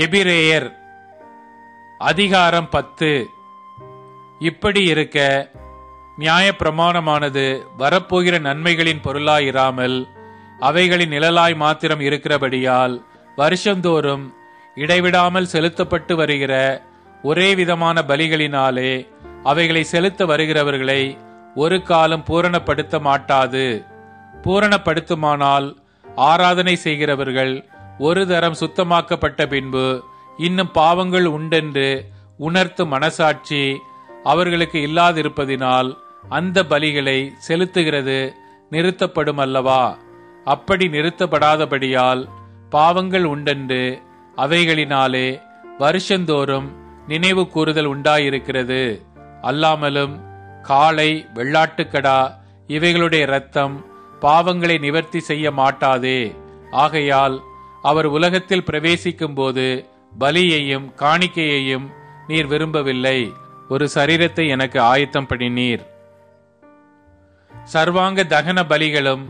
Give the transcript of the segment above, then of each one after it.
எபிரேயர் அதிகாரம் 10. இப்படி இருக்க நியாயப்பிரமாணமானது வரப்போகிற நன்மைகளின் பொருளாயிராமல் அவைகளின் நிழலாய் மாத்திரம் இருக்கிறபடியால் வருஷந்தோறும் இடைவிடாமல் செலுத்தப்பட்டு வருகிற ஒரே விதமான பலிகளினாலே அவைகளை செலுத்த வருகிறவர்களை ஒரு காலம் பூரணப்படுத்த மாட்டாது. பூரணப்படுத்துமானால் ஆராதனை செய்கிறவர்கள் ஒரு தரம் சுத்தமாக்கப்பட்ட பின்பு இன்னும் பாவங்கள் உண்டென்று உணர்த்தும் மனசாட்சி அவர்களுக்கு இல்லாதிருப்பதினால் அந்த பலிகளை செலுத்துகிறது நிறுத்தப்படும் அல்லவா? அப்படி நிறுத்தப்படாதபடியால் பாவங்கள் உண்டென்று அவைகளினாலே வருஷந்தோறும் நினைவு கூறுதல் உண்டாயிருக்கிறது. அல்லாமலும் காளை, வெள்ளாட்டுக்கடா இவைகளுடைய இரத்தம் பாவங்களை நிவர்த்தி செய்ய மாட்டாதே. ஆகையால் அவர் உலகத்தில் பிரவேசிக்கும் போது பலியையும் காணிக்கையையும் நீர் விரும்பவில்லை, ஒரு சரீரத்தை எனக்கு ஆயத்தம் பண்ணினீர். சர்வாங்க தகன பலிகளும்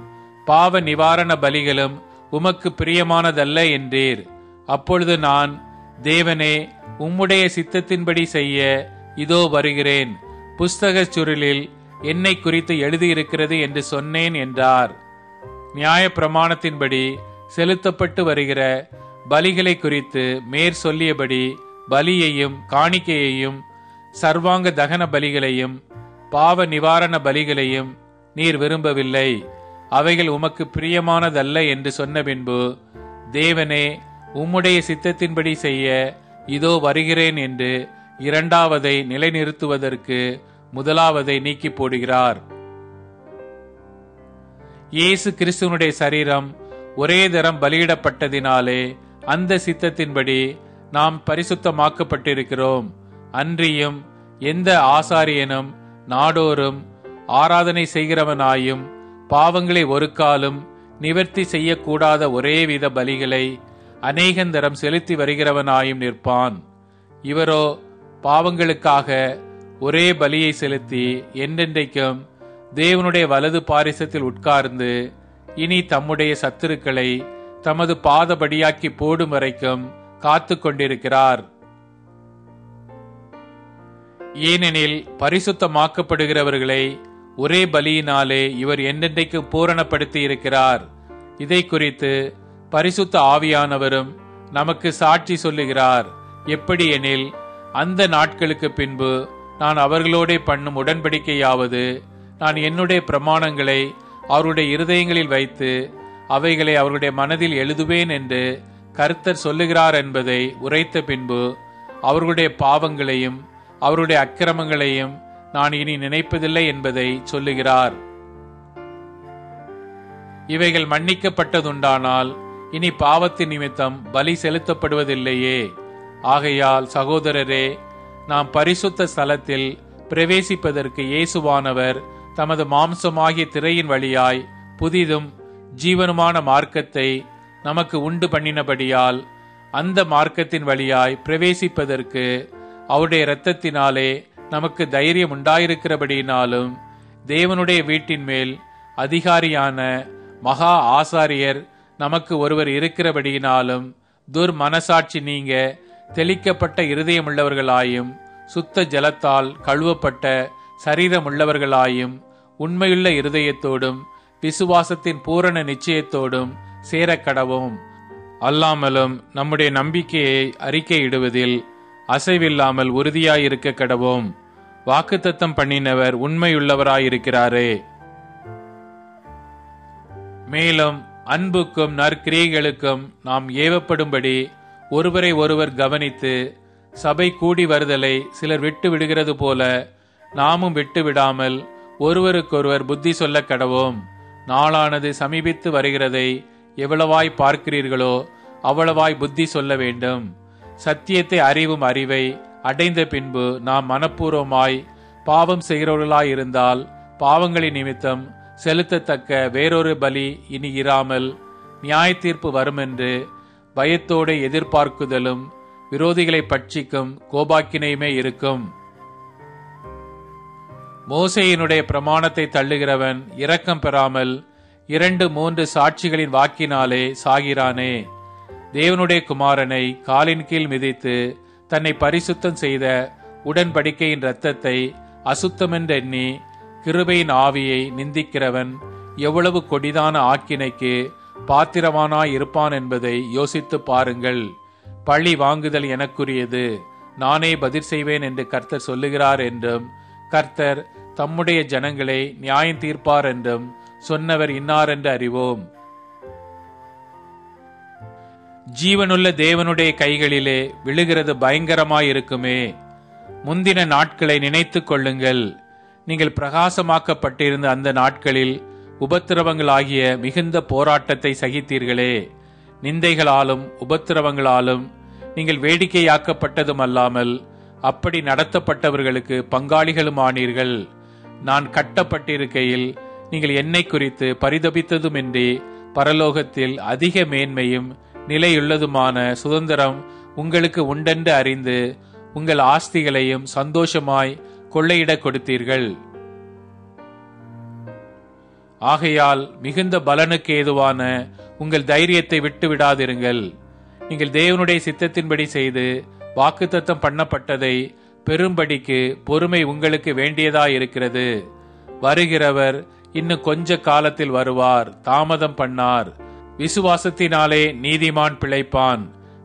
பாவ நிவாரண பலிகளும் உமக்கு பிரியமானதல்ல என்றீர். அப்பொழுது நான், தேவனே, உம்முடைய சித்தத்தின்படி செய்ய இதோ வருகிறேன், புஸ்தக சுருளில் என்னை குறித்து எழுதியிருக்கிறது என்று சொன்னேன் என்றார். நியாய பிரமாணத்தின்படி செலுத்தப்பட்டு வருகிற பலிகளை குறித்து மேற் சொல்லியபடி பலியையும் காணிக்கையையும் சர்வாங்க தகன பலிகளையும் பாவ நிவாரண பலிகளையும் நீர் விரும்பவில்லை, அவைகள் உமக்கு பிரியமானதல்ல என்று சொன்ன பின்பு, தேவனே, உம்முடைய சித்தத்தின்படி செய்ய இதோ வருகிறேன் என்று இரண்டாவதை நிலைநிறுத்துவதற்கு முதலாவதை நீக்கி போடுகிறார். இயேசு கிறிஸ்துவனுடைய சரீரம் ஒரே தரம் பலியிடப்பட்டதினாலே அந்த சித்தத்தின்படி நாம் பரிசுத்தமாக்கப்பட்டிருக்கிறோம். அன்றியும் எந்த ஆசாரியனும் நாடோறும் ஆராதனை செய்கிறவனாயும் பாவங்களை ஒரு காலும் நிவர்த்தி செய்யக்கூடாத ஒரேவித பலிகளை அநேகந்தரம் செலுத்தி வருகிறவனாயும் நிற்பான். இவரோ பாவங்களுக்காக ஒரே பலியை செலுத்தி என்றென்றைக்கும் தேவனுடைய வலது பாரிசத்தில் உட்கார்ந்து இனி தம்முடைய சத்துருக்களை தமது பாதபடியாக்கி போடும் வரைக்கும் காத்து கொண்டிருக்கிறார். ஏனெனில் பரிசுத்தமாக்கப்படுகிறவர்களை ஒரே பலியினாலே இவர் என்றென்றைக்கு பூரணப்படுத்தி இருக்கிறார். இதை குறித்து பரிசுத்த ஆவியானவரும் நமக்கு சாட்சி சொல்லுகிறார். எப்படி எனில், அந்த நாட்களுக்கு பின்பு நான் அவர்களோடே பண்ணும் உடன்படிக்கையாவது, நான் என்னுடைய பிரமாணங்களை அவருடைய இருதயங்களில் வைத்து அவைகளை அவருடைய மனதில் எழுதுவேன் என்று கர்த்தர் சொல்லுகிறார் என்பதை உரைத்த பின்பு அவர்களுடைய பாவங்களையும் அவருடைய அக்கிரமங்களையும் நான் இனி நினைப்பதில்லை என்பதை சொல்லுகிறார். இவைகள் மன்னிக்கப்பட்டதுண்டானால் இனி பாவத்தின் நிமித்தம் பலி செலுத்தப்படுவதில்லையே. ஆகையால் சகோதரரே, நாம் பரிசுத்த ஸ்தலத்தில் பிரவேசிப்பதற்கு இயேசுவானவர் தமது மாம்சமாகிய திரையின் வழியாய் புதிதும் ஜீவனுமான மார்க்கத்தை நமக்கு உண்டு பண்ணினபடியால் அந்த மார்க்கத்தின் வழியாய் பிரவேசிப்பதற்கு அவருடைய இரத்தத்தினாலே நமக்கு தைரியம் உண்டாயிருக்கிறபடியினாலும், தேவனுடைய வீட்டின் மேல் அதிகாரியான மகா ஆசாரியர் நமக்கு ஒருவர் இருக்கிறபடியினாலும், துர்மனசாட்சி நீங்க தெளிக்கப்பட்ட இருதயமுள்ளவர்களாயும் சுத்த ஜலத்தால் கழுவப்பட்ட சரீரமுள்ளவர்களாயும் உண்மையுள்ள இருதயத்தோடும் விசுவாசத்தின் பூரண நிச்சயத்தோடும் சேரக்கடவும். அல்லாமலும் நம்முடைய நம்பிக்கையை அறிக்கையிடுவதில் அசைவில்லாமல் உறுதியாயிருக்க கடவோம். வாக்குத்தத்தம் பண்ணினவர் உண்மையுள்ளவராயிருக்கிறாரே. மேலும் அன்புக்கும் நற்கிரியைகளுக்கும் நாம் ஏவப்படும்படி ஒருவரை ஒருவர் கவனித்து, சபை கூடி வருதலை சிலர் விட்டு விடுகிறது போல நாமும் விட்டு விடாமல் ஒருவருக்கொருவர் புத்தி சொல்ல கடவோம். நாளானது சமீபித்து வருகிறதை எவ்வளவாய் பார்க்கிறீர்களோ அவ்வளவாய் புத்தி சொல்ல வேண்டும். சத்தியத்தை அறிவும் அறிவை அடைந்த பின்பு நாம் மனப்பூர்வமாய் பாவம் செய்கிறவர்களாயிருந்தால் பாவங்களின் நிமித்தம் செலுத்தத்தக்க வேறொரு பலி இனி இராமல் நியாய தீர்ப்பு வரும் என்று பயத்தோடு எதிர்பார்க்குதலும் விரோதிகளை பட்சிக்கும் கோபாக்கினையுமே இருக்கும். மோசேயினுடைய பிரமாணத்தை தள்ளுகிறவன் இரக்கம் பெறாமல் 2-3 சாட்சிகளின் வாக்கினாலே சாகிறானே. தேவனுடைய குமாரனை காலின் கீழ் மிதித்து தன்னை பரிசுத்தம் செய்த உடன்படிக்கையின் இரத்தத்தை அசுத்தமென்றெண்ணி கிருபையின் ஆவியை நிந்திக்கிறவன் எவ்வளவு கொடிதான ஆக்கினைக்கு பாத்திரவானாய் இருப்பான் என்பதை யோசித்து பாருங்கள். பழி வாங்குதல் எனக்குரியது, நானே பதில் செய்வேன் என்று கர்த்தர் சொல்லுகிறார் என்றும், கர்த்தர் தம்முடைய ஜனங்களை நியாயம் தீர்ப்பார் என்றும் சொன்னவர் இன்னார் என்று அறிவோம். ஜீவனுள்ள தேவனுடைய கைகளிலே விழுகிறது பயங்கரமாயிருக்குமே. முந்தின நாட்களை நினைத்துக் கொள்ளுங்கள். நீங்கள் பிரகாசமாக்கப்பட்டிருந்த அந்த நாட்களில் உபத்திரவங்களாகிய மிகுந்த போராட்டத்தை சகித்தீர்களே. நிந்தைகளாலும் உபத்திரவங்களாலும் நீங்கள் வேடிக்கையாக்கப்பட்டதும் அல்லாமல் அப்படி நடத்தப்பட்டவர்களுக்கு பங்காளிகளும் ஆனீர்கள். நான் கட்டப்பட்டிருக்கையில் நீங்கள் என்னை குறித்து பரிதபித்ததுமின்றி பரலோகத்தில் அதிக மேன்மையும் நிலையுள்ளதுமான சுதந்திரம் உங்களுக்கு உண்டென்று அறிந்து உங்கள் ஆஸ்திகளையும் சந்தோஷமாய் கொள்ளையிடக் கொடுத்தீர்கள். ஆகையால் மிகுந்த பலனுக்கு ஏதுவான உங்கள் தைரியத்தை விட்டு விடாதிருங்கள். நீங்கள் தேவனுடைய சித்தத்தின்படி செய்து வாக்குத்தத்தம் பண்ணப்பட்டதை பெரும்படிக்கு பொறுமை உங்களுக்கு வேண்டியதாயிருக்கிறது. வருகிறவர் இன்னும் கொஞ்ச காலத்தில் வருவார், தாமதம் பண்ணார். விசுவாசத்தினாலே நீதிமான் பிழைப்பான்,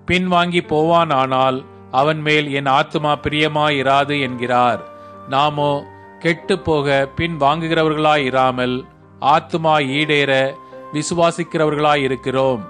பின்வாங்கி போவான், ஆனால் அவன் மேல் என் ஆத்துமா பிரியமாயிராது என்கிறார். நாமோ கெட்டு போக பின் வாங்குகிறவர்களாயிராமல் ஆத்துமா ஈடேற விசுவாசிக்கிறவர்களாயிருக்கிறோம்.